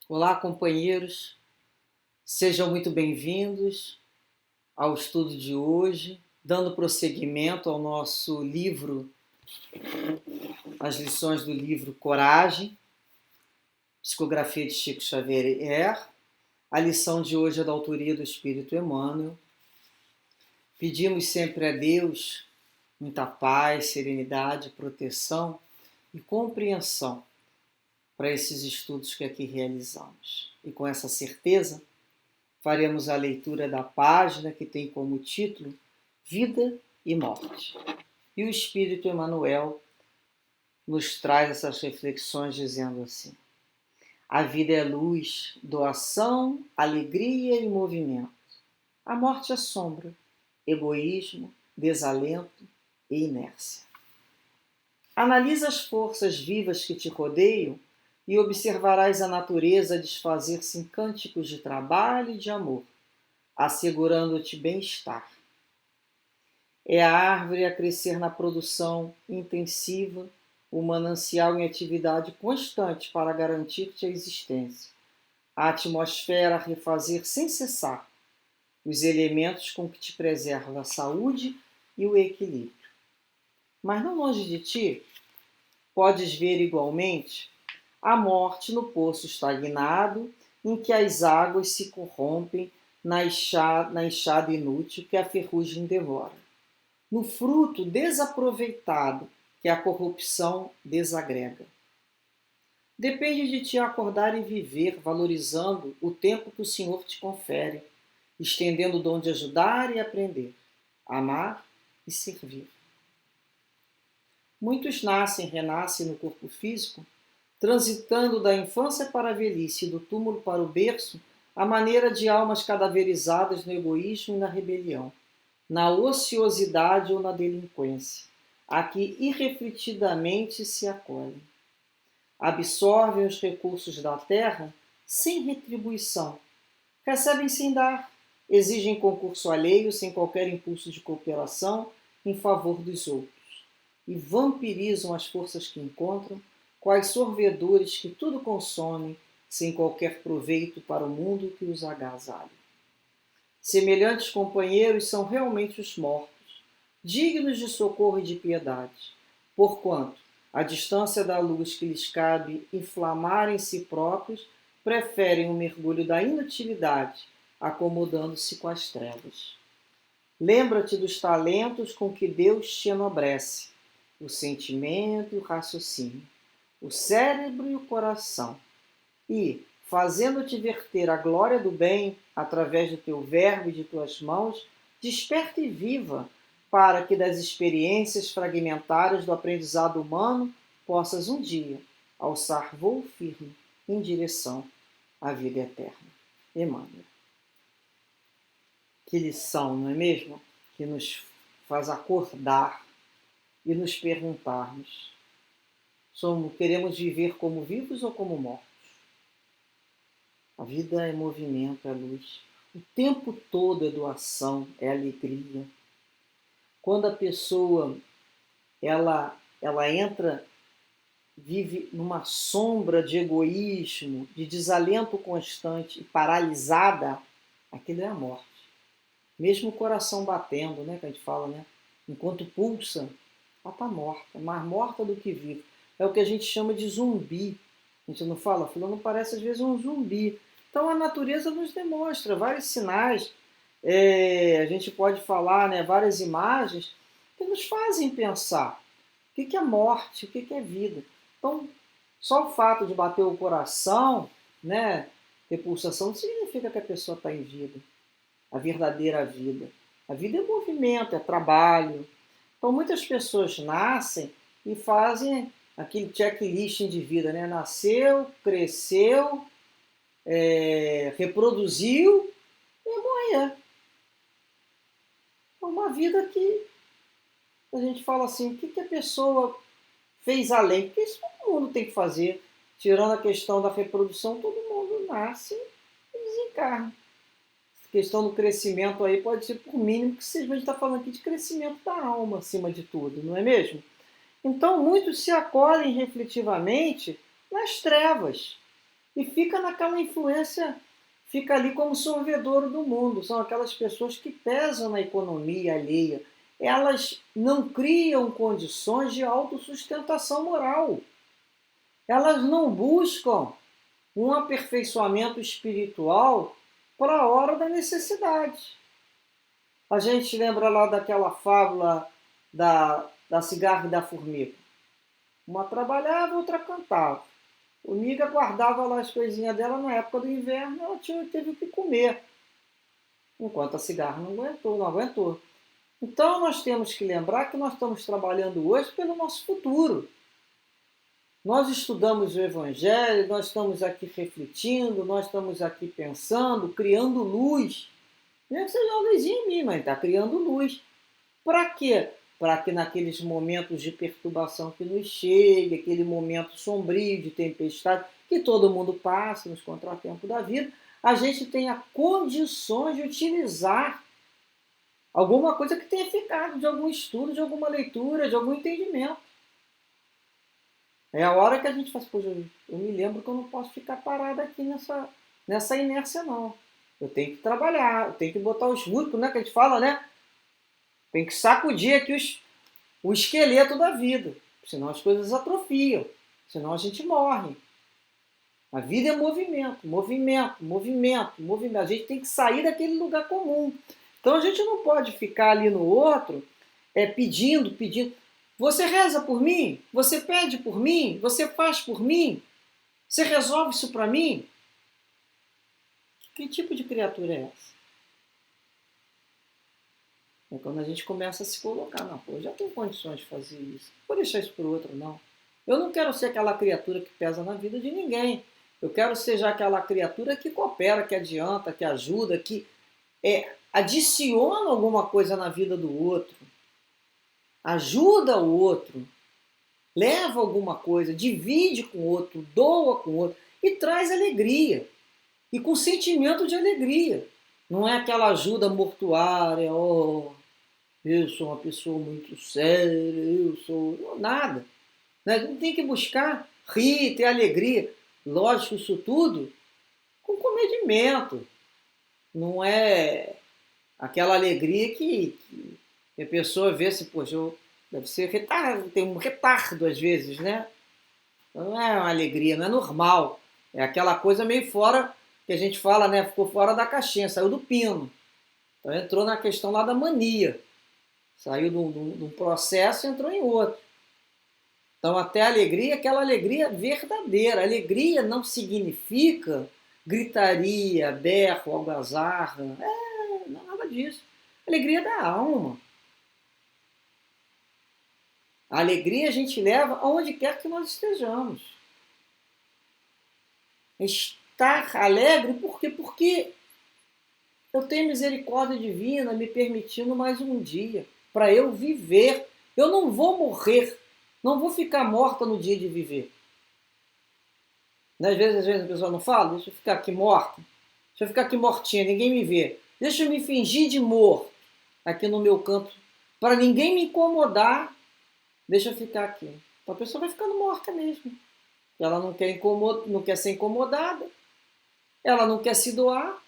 Olá, companheiros, sejam muito bem-vindos ao estudo de hoje, dando prosseguimento ao nosso livro, as lições do livro Coragem, psicografia de Chico Xavier. A lição de hoje é da autoria do Espírito Emmanuel. Pedimos sempre a Deus muita paz, serenidade, proteção e compreensão para esses estudos que aqui realizamos. E com essa certeza, faremos a leitura da página que tem como título Vida e Morte. E o Espírito Emmanuel nos traz essas reflexões dizendo assim: a vida é luz, doação, alegria e movimento. A morte é sombra, egoísmo, desalento e inércia. Analisa as forças vivas que te rodeiam e observarás a natureza desfazer-se em cânticos de trabalho e de amor, assegurando-te bem-estar. É a árvore a crescer na produção intensiva, o manancial em atividade constante para garantir-te a existência, a atmosfera a refazer sem cessar, os elementos com que te preserva a saúde e o equilíbrio. Mas não longe de ti, podes ver igualmente a morte no poço estagnado, em que as águas se corrompem na enxada inútil que a ferrugem devora, no fruto desaproveitado que a corrupção desagrega. Depende de ti acordar e viver, valorizando o tempo que o Senhor te confere, estendendo o dom de ajudar e aprender, amar e servir. Muitos nascem e renascem no corpo físico, transitando da infância para a velhice e do túmulo para o berço, à maneira de almas cadaverizadas no egoísmo e na rebelião, na ociosidade ou na delinquência, a que irrefletidamente se acolhem. Absorvem os recursos da terra sem retribuição, recebem sem dar, exigem concurso alheio sem qualquer impulso de cooperação em favor dos outros, e vampirizam as forças que encontram, quais sorvedores que tudo consomem, sem qualquer proveito para o mundo que os agasalha. Semelhantes companheiros são realmente os mortos, dignos de socorro e de piedade, porquanto, à distância da luz que lhes cabe inflamar em si próprios, preferem o mergulho da inutilidade, acomodando-se com as trevas. Lembra-te dos talentos com que Deus te enobrece, o sentimento e o raciocínio, o cérebro e o coração, e, fazendo-te verter a glória do bem através do teu verbo e de tuas mãos, desperta e viva, para que das experiências fragmentárias do aprendizado humano possas um dia alçar voo firme em direção à vida eterna. Emmanuel. Que lição, não é mesmo? Que nos faz acordar e nos perguntarmos: queremos viver como vivos ou como mortos? A vida é movimento, é luz. O tempo todo é doação, é alegria. Quando a pessoa ela entra, vive numa sombra de egoísmo, de desalento constante e paralisada, aquilo é a morte. Mesmo o coração batendo, né, que a gente fala, né? Enquanto pulsa, ela está morta, mais morta do que viva. É o que a gente chama de zumbi. A gente não fala, fulano parece às vezes um zumbi. Então a natureza nos demonstra vários sinais. A gente pode falar, né, várias imagens que nos fazem pensar o que é morte, o que é vida. Então, só o fato de bater o coração, né, ter pulsação, não significa que a pessoa está em vida. A verdadeira vida. A vida é movimento, é trabalho. Então, muitas pessoas nascem e fazem aquele checklist de vida, né? Nasceu, cresceu, reproduziu e morreu. É uma vida que a gente fala assim, o que a pessoa fez além? Porque isso todo mundo tem que fazer. Tirando a questão da reprodução, todo mundo nasce e desencarna. A questão do crescimento aí pode ser por mínimo que seja, mas a gente está falando aqui de crescimento da alma acima de tudo, não é mesmo? Então muitos se acolhem refletivamente nas trevas e fica naquela influência, fica ali como sorvedouro do mundo. São aquelas pessoas que pesam na economia alheia. Elas não criam condições de autossustentação moral. Elas não buscam um aperfeiçoamento espiritual para a hora da necessidade. A gente lembra lá daquela fábula da cigarra e da formiga. Uma trabalhava, outra cantava. A formiga guardava lá as coisinhas dela na época do inverno, ela teve que comer. Enquanto a cigarra não aguentou. Então nós temos que lembrar que nós estamos trabalhando hoje pelo nosso futuro. Nós estudamos o Evangelho, nós estamos aqui refletindo, nós estamos aqui pensando, criando luz. Não é que seja uma luzinha em mim, mas está criando luz. Para quê? Para que naqueles momentos de perturbação que nos chegue, aquele momento sombrio de tempestade, que todo mundo passa nos contratempos da vida, a gente tenha condições de utilizar alguma coisa que tenha ficado de algum estudo, de alguma leitura, de algum entendimento. É a hora que a gente faz, poxa, eu me lembro que eu não posso ficar parado aqui nessa inércia, não. Eu tenho que trabalhar, eu tenho que botar os músculos, né, que a gente fala, né? Tem que sacudir aqui o esqueleto da vida, senão as coisas atrofiam, senão a gente morre. A vida é movimento, movimento, movimento, movimento. A gente tem que sair daquele lugar comum. Então a gente não pode ficar ali no outro pedindo. Você reza por mim? Você pede por mim? Você faz por mim? Você resolve isso para mim? Que tipo de criatura é essa? É quando a gente começa a se colocar, não, pô, eu já tenho condições de fazer isso. Não vou deixar isso para o outro, não. Eu não quero ser aquela criatura que pesa na vida de ninguém. Eu quero ser já aquela criatura que coopera, que adianta, que ajuda, que adiciona alguma coisa na vida do outro. Ajuda o outro. Leva alguma coisa, divide com o outro, doa com o outro e traz alegria. E com sentimento de alegria. Não é aquela ajuda mortuária, eu sou uma pessoa muito séria, eu sou... Não, nada. Né? Não tem que buscar rir, ter alegria. Lógico, isso tudo com comedimento. Não é aquela alegria que a pessoa vê assim, poxa, deve ser retardo, tem um retardo às vezes, né? Não é uma alegria, não é normal. É aquela coisa meio fora, que a gente fala, né? Ficou fora da caixinha, saiu do pino. Então entrou na questão lá da mania. Saiu de um processo e entrou em outro. Então até a alegria, aquela alegria verdadeira. Alegria não significa gritaria, berro, algazarra. Não é nada disso. Alegria da alma. A alegria a gente leva aonde quer que nós estejamos. Estar alegre, por quê? Porque eu tenho misericórdia divina me permitindo mais um dia para eu viver. Eu não vou morrer, não vou ficar morta no dia de viver. Às vezes a pessoa não fala, deixa eu ficar aqui morta, deixa eu ficar aqui mortinha, ninguém me vê. Deixa eu me fingir de morto aqui no meu canto, para ninguém me incomodar, deixa eu ficar aqui. Então a pessoa vai ficando morta mesmo. Ela não quer ser incomodada, ela não quer se doar,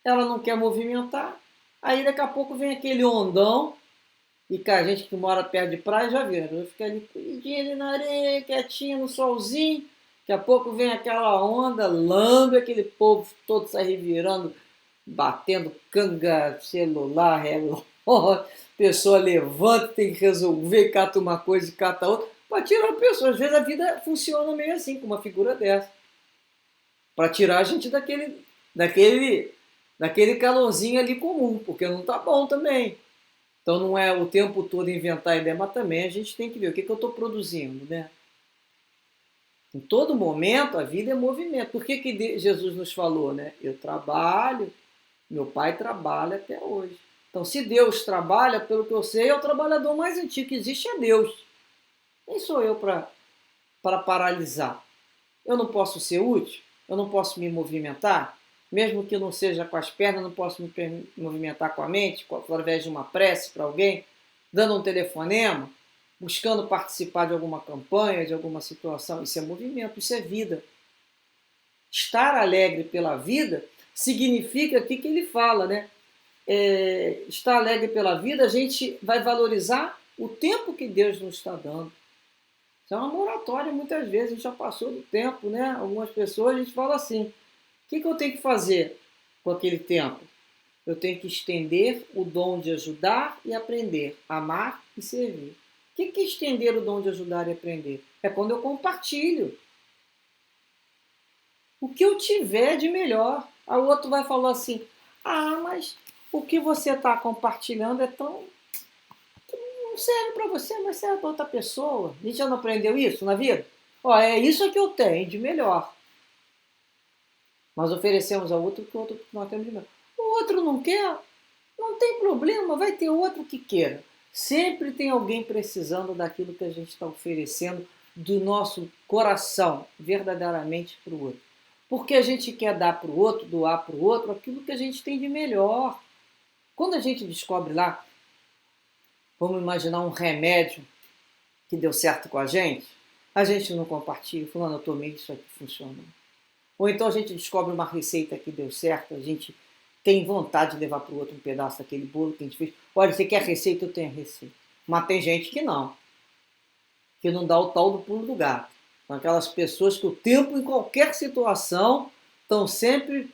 ela não quer movimentar. Aí daqui a pouco vem aquele ondão, e a gente que mora perto de praia já viu, né? Fica ali cuidinha ali na areia, quietinha no solzinho, daqui a pouco vem aquela onda, lambe aquele povo todo se revirando, batendo canga, celular, relógio, pessoa levanta, tem que resolver, cata uma coisa e cata outra, para tirar a pessoa. Às vezes a vida funciona meio assim, com uma figura dessa, para tirar a gente daquele calorzinho ali comum, porque não tá bom também. Então não é o tempo todo inventar ideia, mas também a gente tem que ver o que eu estou produzindo, né? Em todo momento a vida é movimento. Por que Jesus nos falou, né? Eu trabalho, meu pai trabalha até hoje. Então se Deus trabalha, pelo que eu sei, é o trabalhador mais antigo que existe, é Deus. Quem sou eu para paralisar? Eu não posso ser útil? Eu não posso me movimentar? Mesmo que não seja com as pernas, não posso me movimentar com a mente, através de uma prece para alguém, dando um telefonema, buscando participar de alguma campanha, de alguma situação. Isso é movimento, isso é vida. Estar alegre pela vida significa aqui que ele fala, né? Estar alegre pela vida, a gente vai valorizar o tempo que Deus nos está dando. Isso é uma moratória, muitas vezes, a gente já passou do tempo, né? Algumas pessoas, a gente fala assim, o que eu tenho que fazer com aquele tempo? Eu tenho que estender o dom de ajudar e aprender, amar e servir. O que é estender o dom de ajudar e aprender? É quando eu compartilho o que eu tiver de melhor. A outro vai falar assim, mas o que você está compartilhando é tão... não serve para você, mas serve para outra pessoa. A gente já não aprendeu isso na vida? É isso que eu tenho de melhor. Nós oferecemos ao outro o que o outro nós temos de melhor. O outro não quer, não tem problema, vai ter outro que queira. Sempre tem alguém precisando daquilo que a gente está oferecendo do nosso coração, verdadeiramente para o outro. Porque a gente quer dar para o outro, doar para o outro, aquilo que a gente tem de melhor. Quando a gente descobre lá, vamos imaginar um remédio que deu certo com a gente não compartilha, falando, eu tomei isso aqui, funcionou. Ou então a gente descobre uma receita que deu certo, a gente tem vontade de levar para o outro um pedaço daquele bolo que a gente fez. Olha, você quer receita? Eu tenho a receita. Mas tem gente que não dá o tal do pulo do gato. São aquelas pessoas que o tempo, em qualquer situação, estão sempre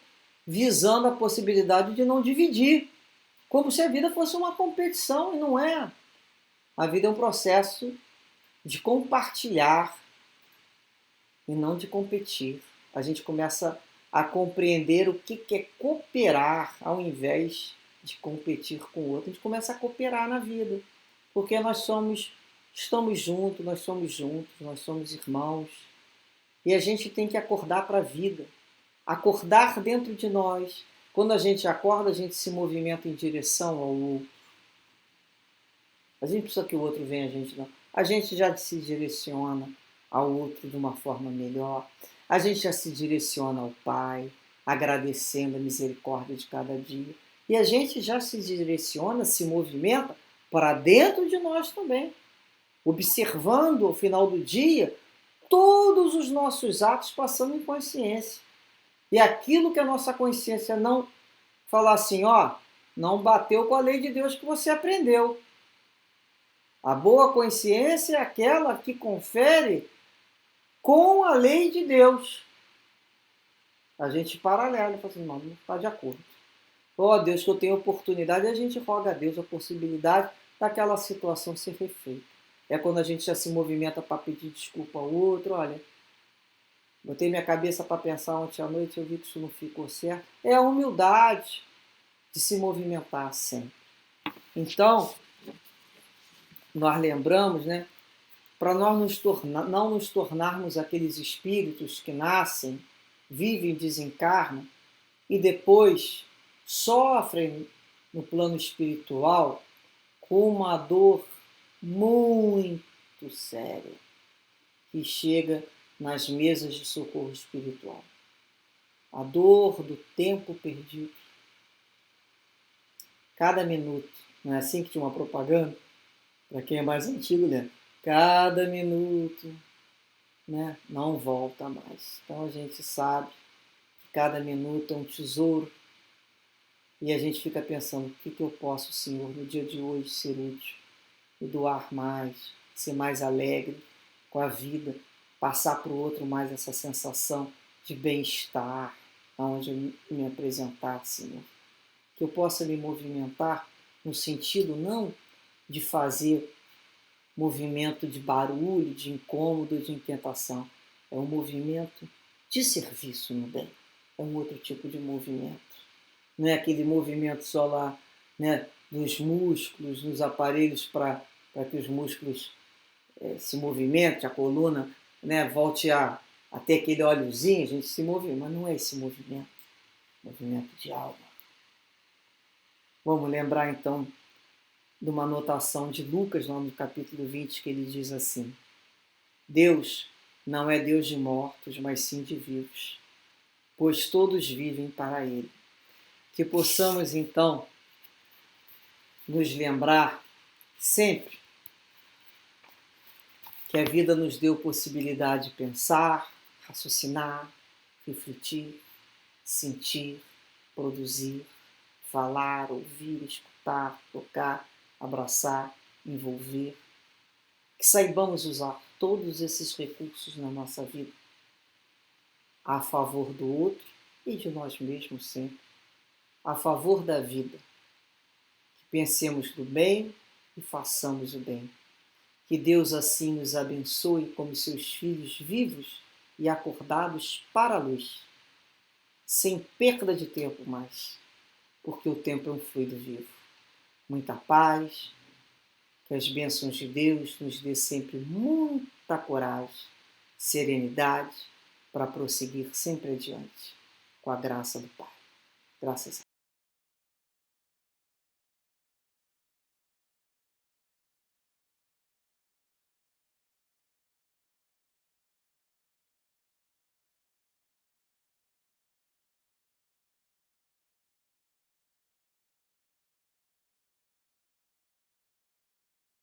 visando a possibilidade de não dividir. Como se a vida fosse uma competição, e não é. A vida é um processo de compartilhar e não de competir. A gente começa a compreender o que é cooperar ao invés de competir com o outro. A gente começa a cooperar na vida, porque estamos juntos, nós somos irmãos. E a gente tem que acordar para a vida, acordar dentro de nós. Quando a gente acorda, a gente se movimenta em direção ao outro. A gente precisa que o outro venha a gente, não. A gente já se direciona ao outro de uma forma melhor. A gente já se direciona ao Pai, agradecendo a misericórdia de cada dia. E a gente já se direciona, se movimenta para dentro de nós também, observando ao final do dia todos os nossos atos passando em consciência. E aquilo que a nossa consciência não falar assim, não bateu com a lei de Deus que você aprendeu. A boa consciência é aquela que confere com a lei de Deus. A gente paralela e fala assim, não está de acordo. Deus, que eu tenho oportunidade, e a gente roga a Deus a possibilidade daquela situação ser refeita. É quando a gente já se movimenta para pedir desculpa ao outro, olha, botei minha cabeça para pensar ontem à noite, eu vi que isso não ficou certo. É a humildade de se movimentar sempre. Então, nós lembramos, né, para nós não nos tornarmos aqueles espíritos que nascem, vivem, desencarnam e depois sofrem no plano espiritual com uma dor muito séria que chega nas mesas de socorro espiritual. A dor do tempo perdido. Cada minuto, não é assim que tinha uma propaganda? Para quem é mais antigo, né? Cada minuto, né, não volta mais. Então a gente sabe que cada minuto é um tesouro e a gente fica pensando, o que eu posso, Senhor, no dia de hoje ser útil? E doar mais, ser mais alegre com a vida, passar para o outro mais essa sensação de bem-estar, aonde eu me apresentar, Senhor. Que eu possa me movimentar no sentido não de fazer movimento de barulho, de incômodo, de inquietação. É um movimento de serviço no bem. É um outro tipo de movimento. Não é aquele movimento só lá, né, dos músculos, nos aparelhos para que os músculos se movimentem, a coluna, né, volte a ter aquele óleozinho, a gente se movimenta, mas não é esse movimento. Movimento de alma. Vamos lembrar então de uma anotação de Lucas, no capítulo 20, que ele diz assim: Deus não é Deus de mortos, mas sim de vivos, pois todos vivem para Ele. Que possamos, então, nos lembrar sempre que a vida nos deu possibilidade de pensar, raciocinar, refletir, sentir, produzir, falar, ouvir, escutar, tocar, abraçar, envolver. Que saibamos usar todos esses recursos na nossa vida a favor do outro e de nós mesmos sempre, a favor da vida. Que pensemos do bem e façamos o bem. Que Deus assim nos abençoe como seus filhos vivos e acordados para a luz, sem perda de tempo mais, porque o tempo é um fluido vivo. Muita paz, que as bênçãos de Deus nos dê sempre muita coragem, serenidade, para prosseguir sempre adiante, com a graça do Pai. Graças a Deus.